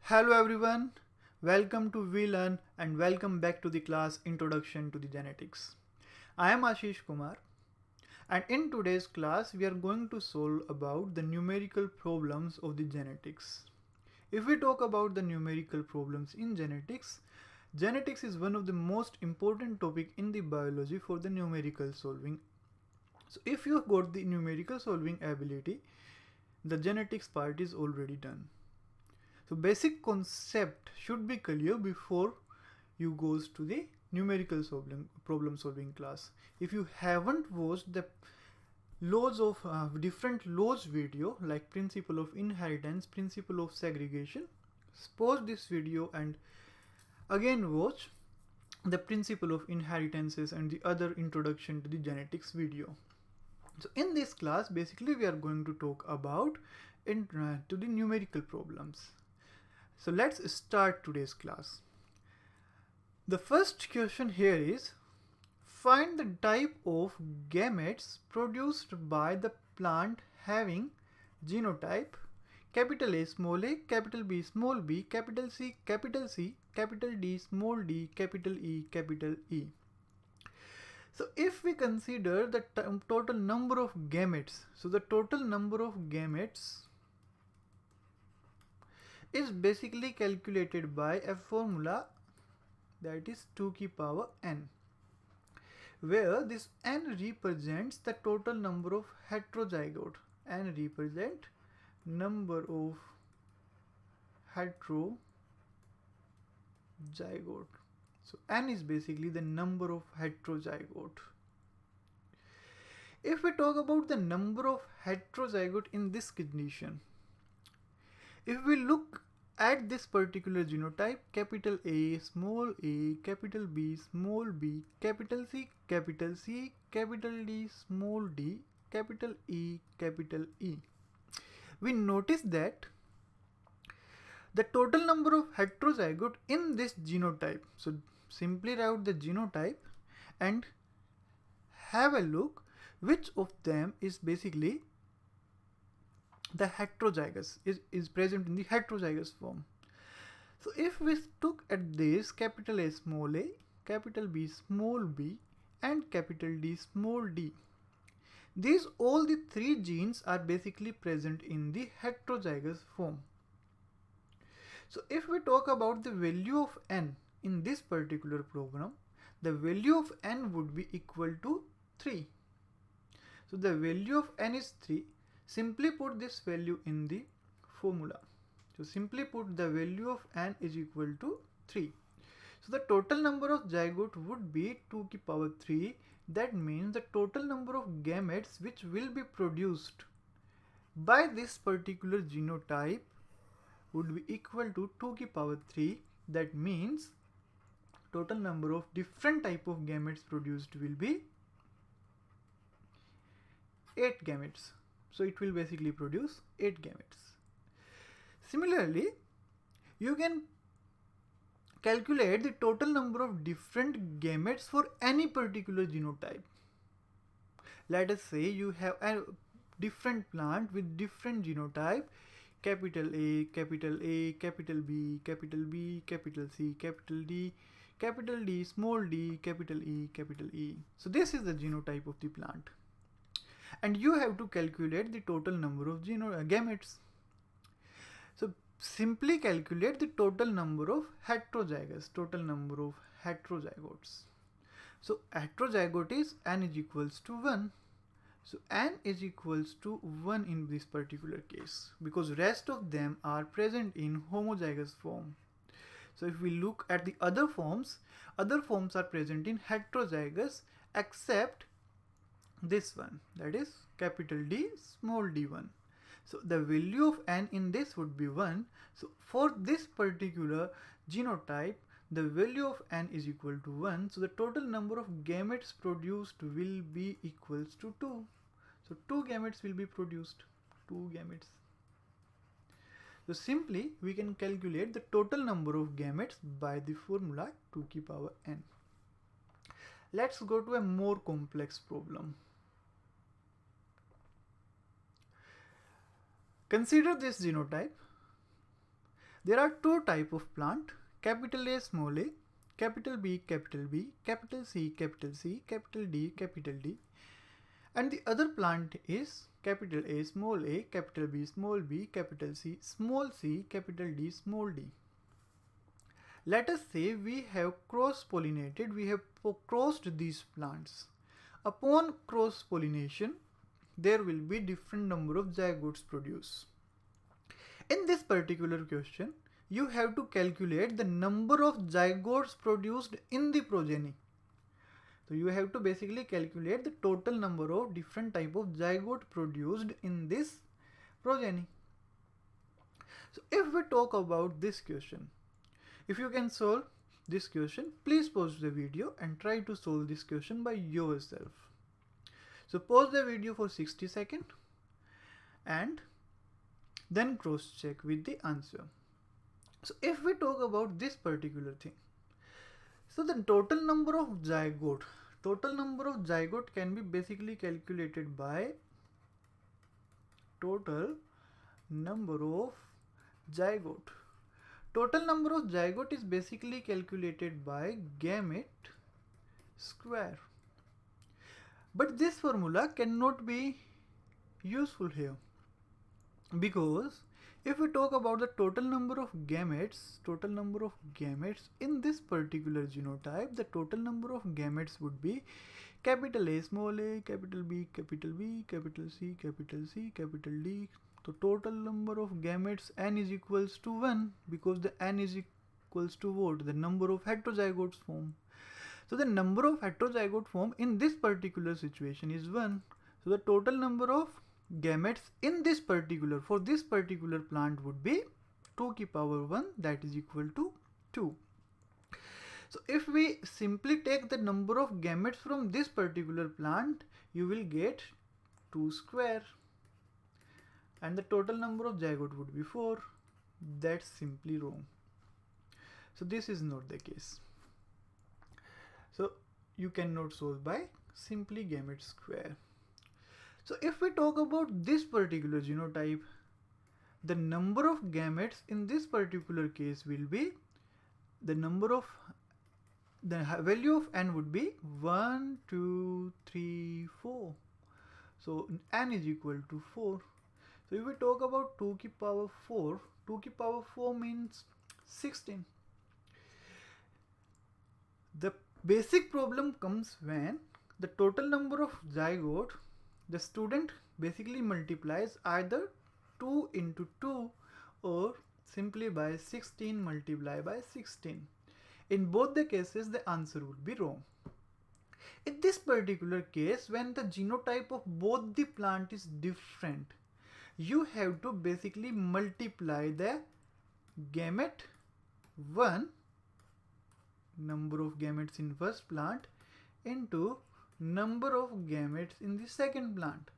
Hello everyone, welcome to VLearn and welcome back to the class Introduction to the Genetics. I am Ashish Kumar and in today's class we are going to solve about the numerical problems of the genetics. If we talk about the numerical problems in genetics, genetics is one of the most important topic in the biology for the numerical solving. So if you got the numerical solving ability, the genetics part is already done. So basic concept should be clear before you goes to the numerical problem solving class. If you haven't watched the laws of different laws video like principle of inheritance, principle of segregation, pause this video and again watch the principle of inheritances and the other introduction to the genetics video. So in this class basically we are going to talk about to the numerical problems. So let's start today's class. The first question here is, find the type of gametes produced by the plant having genotype capital A small a, capital B small b, capital C, capital D, small d, capital E. So if we consider the total number of gametes, so the total number of gametes is basically calculated by a formula that is 2 की power n, where this n represents the total number of heterozygote. N represent number of heterozygote. So n is basically the number of heterozygote. If we talk about the number of heterozygote in this condition, if we look at this particular genotype, capital A, small a, capital B, small b, capital C, capital D, small d, capital E, we notice that the total number of heterozygote in this genotype, so simply write the genotype and have a look which of them is basically the heterozygous is present in the heterozygous form. So if we look at this capital A small a, capital B small b and capital D small d, these all the three genes are basically present in the heterozygous form. So if we talk about the value of n in this particular program, the value of n would be equal to 3. So the value of n is 3. Simply put this value in the formula. So simply put the value of n is equal to 3. So the total number of zygote would be 2 की power 3. That means the total number of gametes which will be produced by this particular genotype would be equal to 2 की power 3. That means total number of different type of gametes produced will be 8 gametes. So it will basically produce 8 gametes. Similarly, you can calculate the total number of different gametes for any particular genotype. Let us say you have a different plant with different genotype, capital A, capital B, capital C, capital D, small d, capital E. So this is the genotype of the plant. And you have to calculate the total number of gametes. So simply calculate the total number of heterozygotes, So heterozygote is n is equals to 1. So n is equals to 1 in this particular case because rest of them are present in homozygous form. So if we look at the other forms are present in heterozygous except this one, that is capital D, small d1. So the value of n in this would be 1. So for this particular genotype, the value of n is equal to 1. So the total number of gametes produced will be equals to 2. So 2 gametes will be produced. 2 gametes. So simply we can calculate the total number of gametes by the formula 2 की power n. Let's go to a more complex problem. Consider this genotype There are two types of plant, capital A, small a, capital B, capital B, capital C, capital C, capital D, capital D. And the other plant is capital A, small a, capital B, small b, capital C, small c, capital D, small d. Let us say we have cross-pollinated, we have crossed these plants. Upon cross-pollination, there will be different number of zygotes produced. In this particular question, you have to calculate the number of zygotes produced in the progeny. So you have to basically calculate the total number of different type of zygote produced in this progeny. So if we talk about this question, if you can solve this question, please pause the video and try to solve this question by yourself. So pause the video for 60 seconds and then cross check with the answer. So if we talk about this particular thing, so the total number of zygote can be basically calculated by total number of zygote. Total number of zygote is basically calculated by gamete square. But this formula cannot be useful here, because if we talk about the total number of gametes in this particular genotype, the total number of gametes would be capital A, small a, capital B, capital C, capital C, capital D. So total number of gametes n is equals to 1, because the n is equals to what? The number of heterozygotes formed. So the number of heterozygote formed in this particular situation is 1. So the total number of gametes in this particular, for this particular plant would be 2 to the power 1, that is equal to 2. So if we simply take the number of gametes from this particular plant, you will get 2 square. And the total number of zygote would be 4. That's simply wrong. So this is not the case. So you cannot solve by simply gamete square. So if we talk about this particular genotype, the number of gametes in this particular case will be the value of n would be 1, 2, 3, 4. So n is equal to 4. So if we talk about 2 to the power 4, 2 to the power 4 means 16. The basic problem comes when the total number of zygote, the student basically multiplies either 2 into 2 or simply by 16 multiplied by 16. In both the cases, the answer would be wrong. In this particular case, when the genotype of both the plant is different, you have to basically multiply the gamete 1, number of gametes in first plant, into number of gametes in the second plant.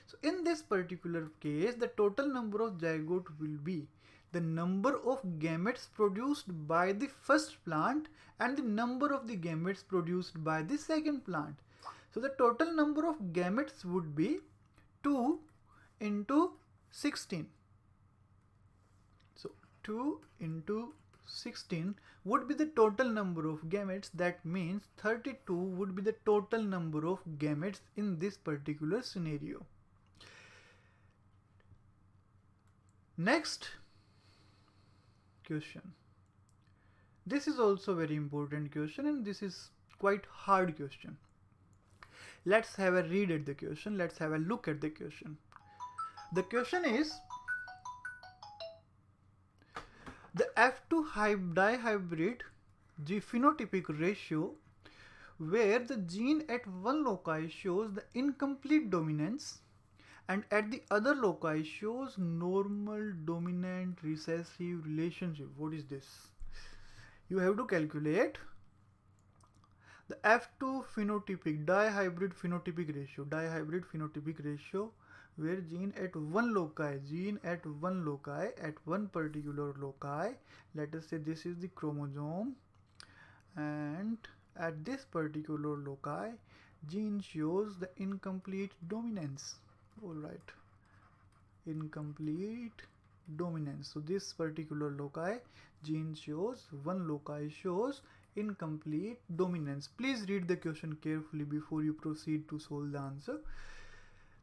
So in this particular case, the total number of zygote will be the number of gametes produced by the first plant and the number of the gametes produced by the second plant. So the total number of gametes would be 2 into 16. So 2 into 16 would be the total number of gametes. That means 32 would be the total number of gametes in this particular scenario. Next question. This is also very important question, and this is quite hard question. Let's have a read at the question. Let's have a look at the question. The question is, the F2 dihybrid phenotypic ratio, where the gene at one loci shows the incomplete dominance and at the other loci shows normal dominant recessive relationship. What is this? You have to calculate the F2 dihybrid phenotypic ratio, where gene at one particular loci, let us say this is the chromosome, and at this particular loci gene shows the incomplete dominance. Alright, incomplete dominance. So this particular loci gene shows, one loci shows incomplete dominance. Please read the question carefully before you proceed to solve the answer.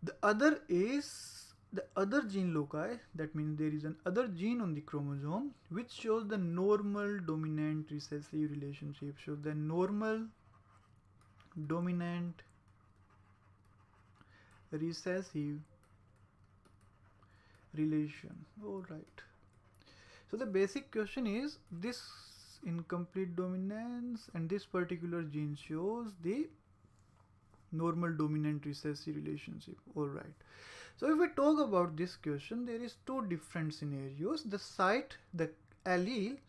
The other is the other gene loci, that means there is an other gene on the chromosome which shows the normal dominant recessive relationship. Shows the normal dominant recessive relation. All right. So the basic question is this incomplete dominance and this particular gene shows the normal dominant recessive relationship. All right. So if we talk about this question, there is two different scenarios. The site, the allele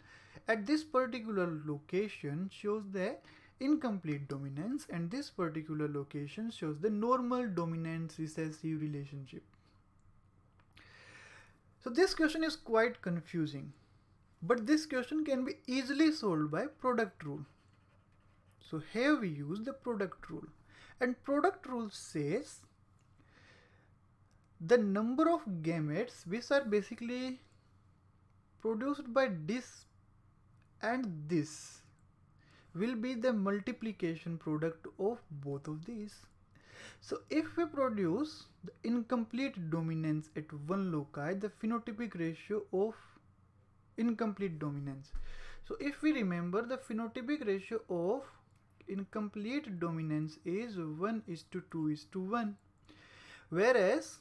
at this particular location shows the incomplete dominance, and this particular location shows the normal dominant recessive relationship. So this question is quite confusing, but this question can be easily solved by product rule. So here we use the product rule, and product rule says the number of gametes which are basically produced by this and this will be the multiplication product of both of these. So if we produce the incomplete dominance at one loci, the phenotypic ratio of incomplete dominance. So if we remember, the phenotypic ratio of incomplete dominance is 1:2:1, whereas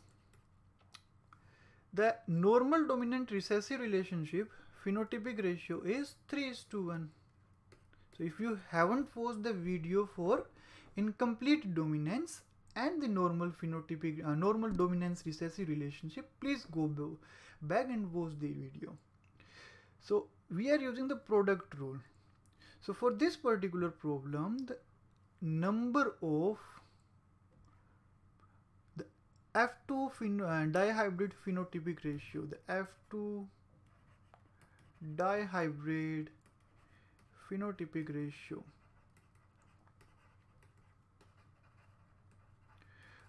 the normal dominant recessive relationship phenotypic ratio is 3:1. So if you haven't watched the video for incomplete dominance and the normal phenotypic normal dominance recessive relationship, please go back and watch the video. So we are using the product rule. So for this particular problem, the number of the F2 dihybrid phenotypic ratio, the F2 dihybrid phenotypic ratio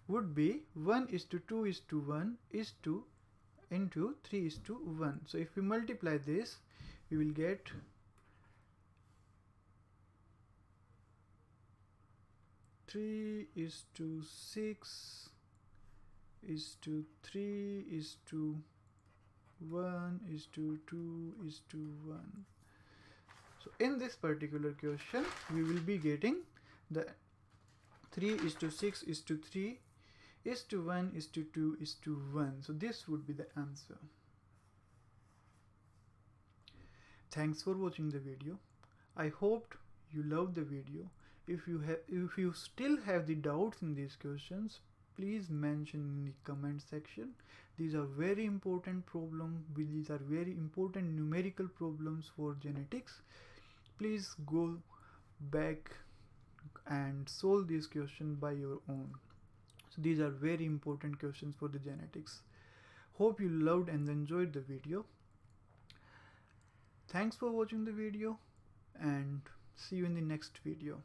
would be 1:2:1 into 3:1. So if we multiply this, we will get 3:6:3:1:2:1. So in this particular question, we will be getting the 3:6:3:1:2:1. So this would be the answer. Thanks for watching the video. I hoped you loved the video. If you still have the doubts in these questions, please mention in the comment section. These are very important problems. These are very important numerical problems for genetics. Please go back and solve these questions by your own. So these are very important questions for the genetics. Hope you loved and enjoyed the video. Thanks for watching the video, and see you in the next video.